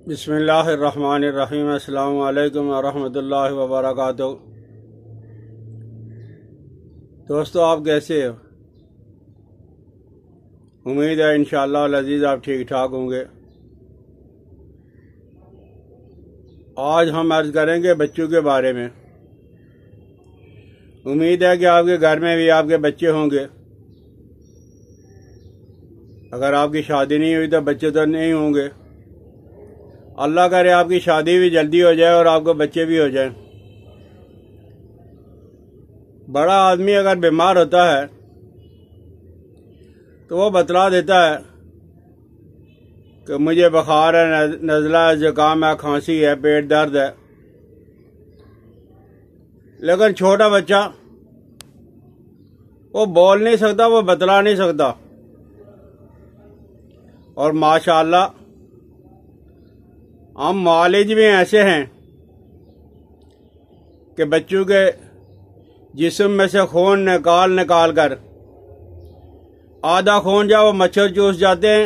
बिस्मिल्लाहिर्रहमानिर्रहीम। अस्सलामु अलैकुम वरहमतुल्लाहि वबरकातुहू। दोस्तों, आप कैसे हो? उम्मीद है इंशाअल्लाह अज़ीज़ आप ठीक ठाक होंगे। आज हम अर्ज़ करेंगे बच्चों के बारे में। उम्मीद है कि आपके घर में भी आपके बच्चे होंगे। अगर आपकी शादी नहीं हुई तो बच्चे तो नहीं होंगे। अल्लाह करे आपकी शादी भी जल्दी हो जाए और आपको बच्चे भी हो जाए। बड़ा आदमी अगर बीमार होता है तो वो बतला देता है कि मुझे बुखार है, नज़ला है, ज़ुकाम है, खांसी है, पेट दर्द है। लेकिन छोटा बच्चा वो बोल नहीं सकता, वो बतला नहीं सकता। और माशाअल्लाह हम मालिज भी ऐसे हैं कि बच्चों के जिस्म में से खून निकाल कर आधा खून जो वो मच्छर चूस जाते हैं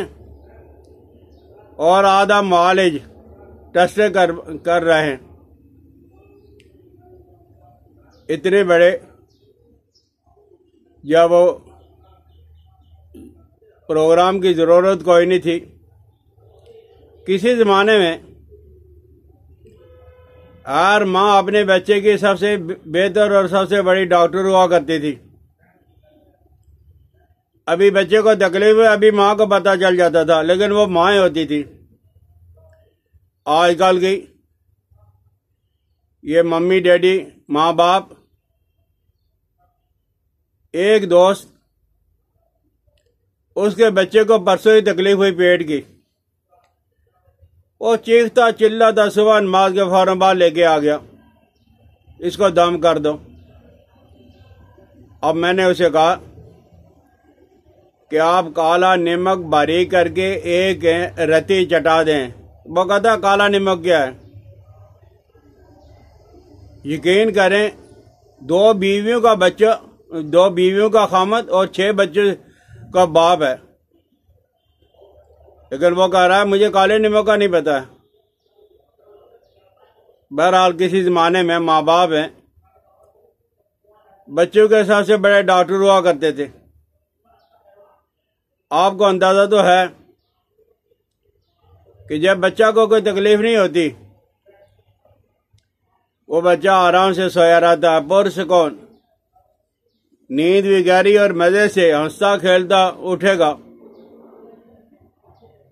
और आधा मालिज टेस्ट कर रहे हैं। इतने बड़े जब वो प्रोग्राम की ज़रूरत कोई नहीं थी। किसी ज़माने में हर माँ अपने बच्चे की सबसे बेहतर और सबसे बड़ी डॉक्टर हुआ करती थी। अभी बच्चे को तकलीफ है, अभी माँ को पता चल जाता था, लेकिन वो माँ होती थी। आजकल की ये मम्मी डैडी माँ बाप, एक दोस्त उसके बच्चे को परसों ही तकलीफ हुई पेट की, वो चीखता चिल्लाता सुबह नमाज के फौरन बाद लेके आ गया, इसको दम कर दो। अब मैंने उसे कहा कि आप काला नमक बारीक करके एक रत्ती चटा दें। वो कहता काला नमक क्या है? यकीन करें, दो बीवियों का खामद और 6 बच्चों का बाप है, लेकिन वो कह रहा है मुझे काले नमक का नहीं पता है। बहरहाल किसी ज़माने में माँ बाप हैं, बच्चों के सबसे बड़े डॉक्टर हुआ करते थे। आपको अंदाज़ा तो है कि जब बच्चा को कोई तकलीफ नहीं होती, वो बच्चा आराम से सोया रहता है, पुरसुकून, नींद भी गहरी और मज़े से हंसता खेलता उठेगा।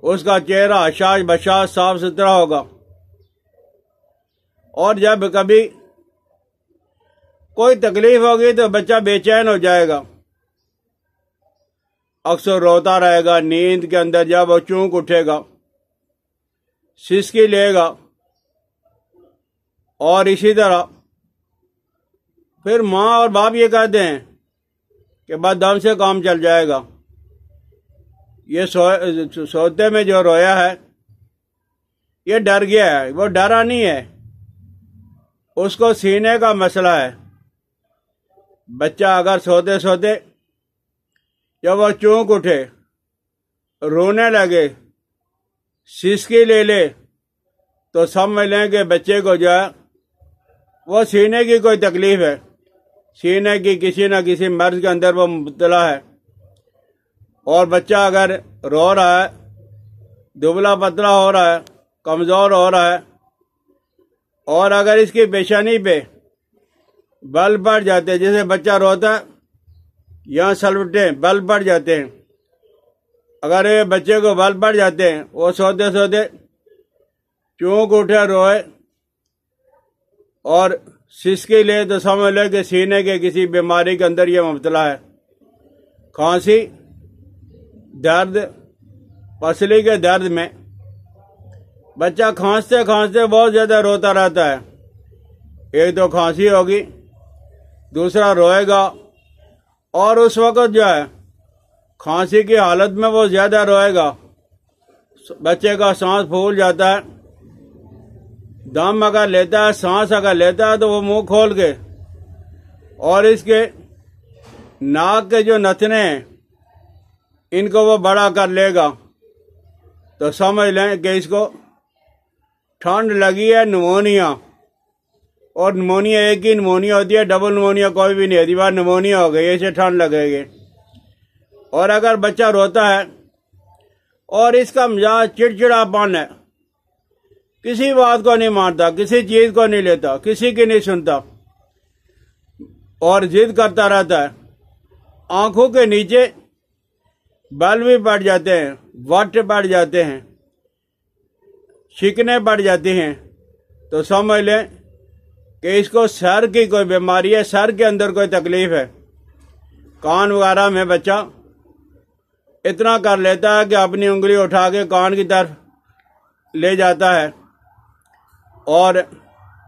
उसका चेहरा हशाश बशाश साफ सुथरा होगा। और जब कभी कोई तकलीफ होगी तो बच्चा बेचैन हो जाएगा, अक्सर रोता रहेगा। नींद के अंदर जब वो चूक उठेगा, सिसकी लेगा और इसी तरह फिर माँ और बाप ये कहते हैं कि बस दम से काम चल जाएगा। ये सोते में जो रोया है ये डर गया है, वो डरा नहीं है, उसको सीने का मसला है। बच्चा अगर सोते सोते जब वो चूक उठे, रोने लगे, सिसकी ले तो समझ लें कि बच्चे को जो है वो सीने की कोई तकलीफ है, सीने की किसी न किसी मर्ज के अंदर वो मुब्तला है। और बच्चा अगर रो रहा है, दुबला पतला हो रहा है, कमज़ोर हो रहा है, और अगर इसकी पेशानी पे बल पड़ जाते हैं, जैसे बच्चा रोता है यहाँ सलवटे बल पड़ जाते हैं, अगर ये बच्चे को बल पड़ जाते हैं, वो सोते सोते चूक उठे रोए और सिसकी ले तो समझ ले कि सीने के किसी बीमारी के अंदर ये मुब्तला है। खांसी, दर्द, पसली के दर्द में बच्चा खांसते खांसते बहुत ज़्यादा रोता रहता है। एक तो खांसी होगी, दूसरा रोएगा, और उस वक़्त जो है खांसी की हालत में वो ज़्यादा रोएगा। बच्चे का सांस फूल जाता है। दम अगर लेता है, सांस अगर लेता है तो वो मुंह खोल के और इसके नाक के जो नथने हैं इनको वो बड़ा कर लेगा, तो समझ लें कि इसको ठंड लगी है, निमोनिया, और निमोनिया एक ही निमोनिया होती है, डबल निमोनिया कोई भी नहीं होती, बार निमोनिया हो गई, इसे ठंड लगेगी। और अगर बच्चा रोता है और इसका मिजाज चिड़चिड़ापन है, किसी बात को नहीं मानता, किसी चीज को नहीं लेता, किसी की नहीं सुनता और जिद करता रहता है, आंखों के नीचे बाल भी पड़ जाते हैं, वट पड़ जाते हैं, शिकने पड़ जाती हैं, तो समझ लें कि इसको सर की कोई बीमारी है, सर के अंदर कोई तकलीफ है। कान वगैरह में बच्चा इतना कर लेता है कि अपनी उंगली उठा के कान की तरफ ले जाता है और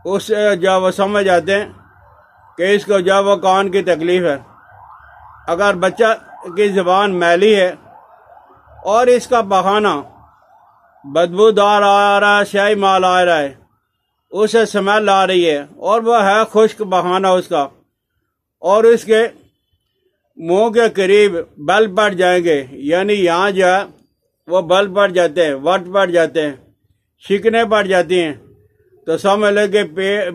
उससे जब वो समझ जाते हैं कि इसको जब वो कान की तकलीफ है। अगर बच्चा की ज़बान मैली है और इसका बहाना बदबूदार आ रहा है, स्याही माल आ रहा है, उसे स्मेल आ रही है और वह है खुश्क बहाना उसका, और इसके मुंह के करीब बल पड़ जाएंगे, यानी यहाँ जो है वो बल पड़ जाते हैं, वट पड़ जाते हैं, शिकने पड़ जाती हैं, तो समझ ले कि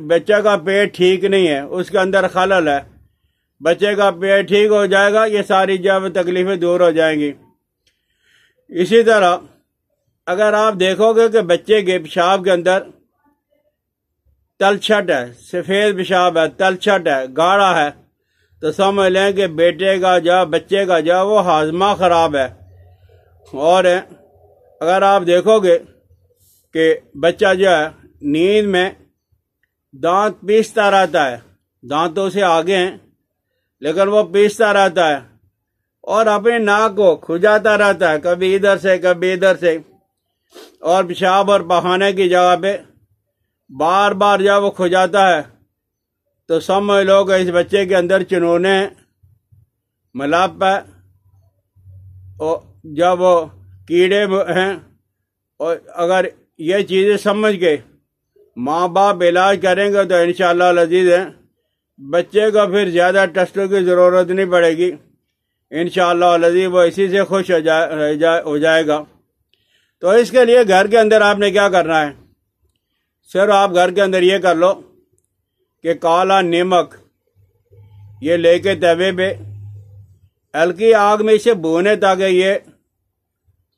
बच्चे का पेट ठीक नहीं है, उसके अंदर खलल है। बच्चे का पेट ठीक हो जाएगा, ये सारी जब तकलीफें दूर हो जाएंगी। इसी तरह अगर आप देखोगे कि बच्चे के पेशाब के अंदर तलछट है, सफ़ेद पेशाब है, तलछट है, गाढ़ा है, तो समझ लें कि बेटे का बच्चे का वो हाजमा ख़राब है। और अगर आप देखोगे कि बच्चा जो है नींद में दांत पीसता रहता है, दांतों से आगे हैं लेकिन वो पीसता रहता है और अपने नाक को खुजाता रहता है, कभी इधर से कभी इधर से, और पेशाब और बहाने की जगह पे बार बार जब वो खुजाता है तो समझ लो कि इस बच्चे के अंदर चिनोने मलाप है और जब वो कीड़े हैं। और अगर ये चीज़ें समझ के माँ बाप इलाज करेंगे तो इंशाअल्लाह लजीज है, बच्चे को फिर ज़्यादा टेस्टों की ज़रूरत नहीं पड़ेगी, इंशाअल्लाह लजीज वो इसी से खुश हो जाएगा। तो इसके लिए घर के अंदर आपने क्या करना है, सिर्फ आप घर के अंदर ये कर लो कि काला नमक ये लेके तवे पे हल्की आग में इसे भूने ताकि ये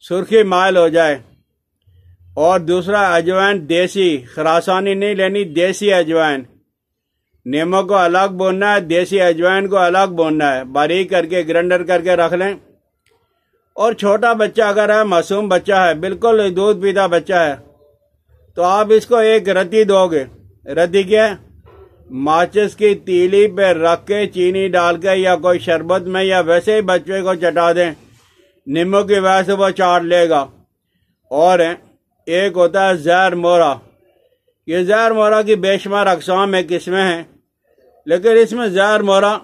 सुर्खी माइल हो जाए। और दूसरा अजवाइन देसी, खरासानी नहीं लेनी, देसी अजवाइन, नमक को अलग भूनना है, देसी अजवाइन को अलग भूनना है, बारीक करके ग्राइंडर करके रख लें। और छोटा बच्चा अगर है, मासूम बच्चा है, बिल्कुल दूध पीता बच्चा है, तो आप इसको एक रत्ती दोगे। रत्ती क्या है, माचिस की तीली पे रख के चीनी डाल के या कोई शरबत में या वैसे ही बच्चे को चटा दें, नींबू की वजह से वो चाट लेगा। और एक होता है जहर मोरा, ये जहर मोरा की बेशुमार अक़साम में किस्में हैं, लेकिन इसमें जहर मोरा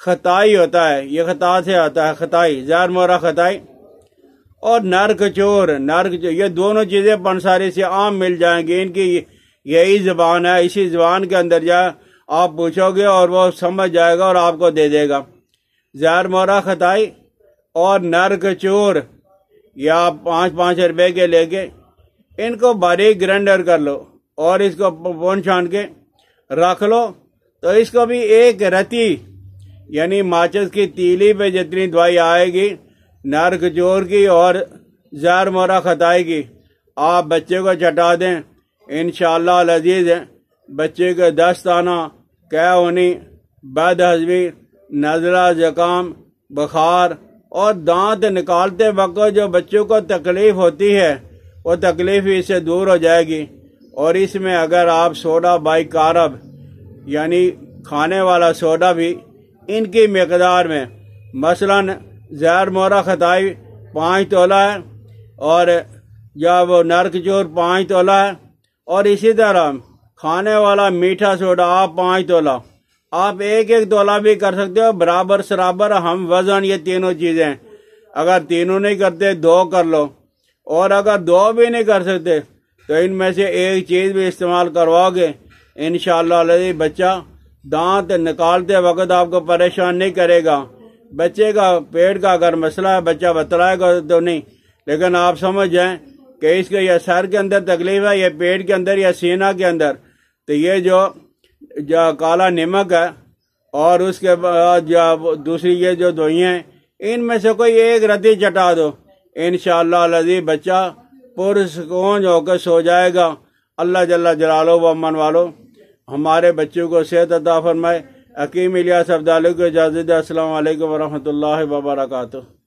खताई होता है, ये खता से आता है, खताई, जहर मोरा खताई। और नरकचोर, ये दोनों चीज़ें पंसारी से आम मिल जाएंगी, इनकी यही ज़बान है, इसी ज़बान के अंदर जाए आप पूछोगे और वो समझ जाएगा और आपको दे देगा। जहर मोरा खताई और नरकचोर या 5-5 रुपए के लेके इनको बारीक ग्राइंडर कर लो और इसको भून छान के रख लो। तो इसको भी एक रत्ती यानी माचिस की तीली पे जितनी दवाई आएगी नरकचोर की और जहर मोरा खताई की, आप बच्चे को चटा दें, इंशाअल्लाह लजीज है, बच्चे के दस्त आना, कै होनी, बदहज़मी, नज़ला, ज़ुकाम, बुखार और दांत निकालते वक्त जो बच्चों को तकलीफ होती है वो तकलीफ इससे दूर हो जाएगी। और इसमें अगर आप सोडा बाइकारब यानी खाने वाला सोडा भी इनकी मकदार में, मसलन जहर मोरा खताई 5 तोला है और या वो नरकचोर 5 तोला है, और इसी तरह खाने वाला मीठा सोडा आप 5 तोला, आप 1-1 तोला भी कर सकते हो, बराबर सराबर हम वजन, ये तीनों चीज़ें। अगर तीनों नहीं करते 2 कर लो, और अगर 2 भी नहीं कर सकते तो इनमें से एक चीज़ भी इस्तेमाल करवाओगे, इंशाअल्लाह बच्चा दांत निकालते वक्त आपको परेशान नहीं करेगा। बच्चे का पेट का अगर मसला है, बच्चा बतलाएगा तो नहीं, लेकिन आप समझ जाएं कि इसके या सर के अंदर तकलीफ है या पेट के अंदर या सीना के अंदर, तो ये जो काला नमक है और उसके बाद जो दूसरी ये जो दवाइयाँ हैं, इनमें से कोई एक रत्ती चटा दो, इंशाअल्लाह अज़ीज़ बच्चा पुरसकून होकर सो जाएगा। अल्लाह जल्ला जलालो व अमन वालो हमारे बच्चों को सेहत अता फरमाए। हकीम इलियास अब्दाली को इजाज़त दे। अस्सलाम वालेकुम व रहमतुल्लाहि व बरकातुहू।